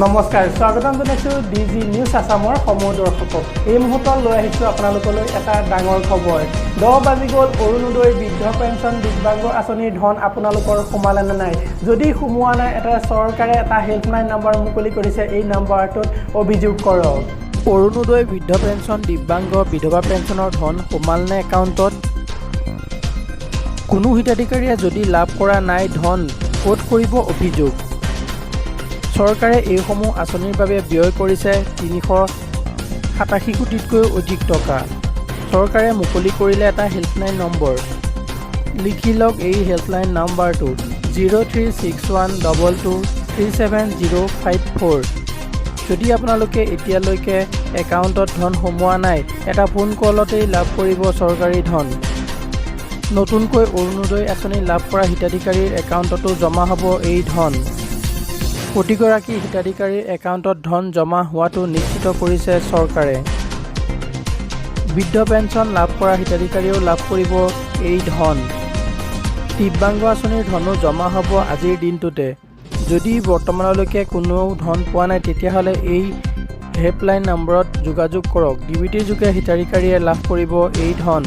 নমস্কাৰ স্বাগতম জনাইছোঁ ডিজি নিউজ আসামৰ সমূহ দৰ্শকক এই মুহূৰ্তত লৈ আহিছোঁ আপোনালোকলৈ এটা ডাঙৰ খবৰ 10 বাজি গ'ল অৰুণোদয় বৃদ্ধ পেঞ্চন দিব্যাংগ আঁচনিৰ ধন আপোনালোকৰ সোমালে নে নাই যদি সোমোৱা নাই এটা চৰকাৰে এটা হেল্পলাইন নম্বৰ মুকলি কৰিছে এই নম্বৰটোত অভিযোগ কৰক অৰুণোদয় বৃদ্ধ পেঞ্চন দিব্যাংগ বিধৱা পেঞ্চনৰ ধন সোমাল নে একাউণ্টত কোনো হিতাধিকাৰীয়ে যদি লাভ কৰা নাই ধন ক'ত কৰিব অভিযোগ চৰকাৰে এইসমূহ আঁচনিৰ বাবে ব্যয় কৰিছে 387 কোটিতকৈ অধিক টকা চৰকাৰে মুকলি কৰিলে এটা হেল্পলাইন নম্বৰ লিখি লওক এই হেল্পলাইন নম্বৰটো 036122370054 যদি আপোনালোকে এতিয়ালৈকে একাউণ্টত ধন সোমোৱা নাই এটা ফোন কলতেই লাভ কৰিব চৰকাৰী ধন নতুনকৈ অৰুণোদয় আঁচনি লাভ কৰা হিতাধিকাৰীৰ একাউণ্টতো জমা হ'ব এই ধন প্ৰতিগৰাকী হিতাধিকাৰীৰ একাউণ্টত ধন জমা হোৱাটো নিশ্চিত কৰিছে চৰকাৰে বৃদ্ধ পেঞ্চন লাভ কৰা হিতাধিকাৰীয়েও লাভ কৰিব এই ধন দিব্যাংগ আঁচনিৰ ধনো জমা হ'ব আজিৰ দিনটোতে যদি বৰ্তমানলৈকে কোনো ধন পোৱা নাই তেতিয়াহ'লে এই হেল্পলাইন নম্বৰত যোগাযোগ কৰক ডিবিটিৰ যোগে হিতাধিকাৰীয়ে লাভ কৰিব এই ধন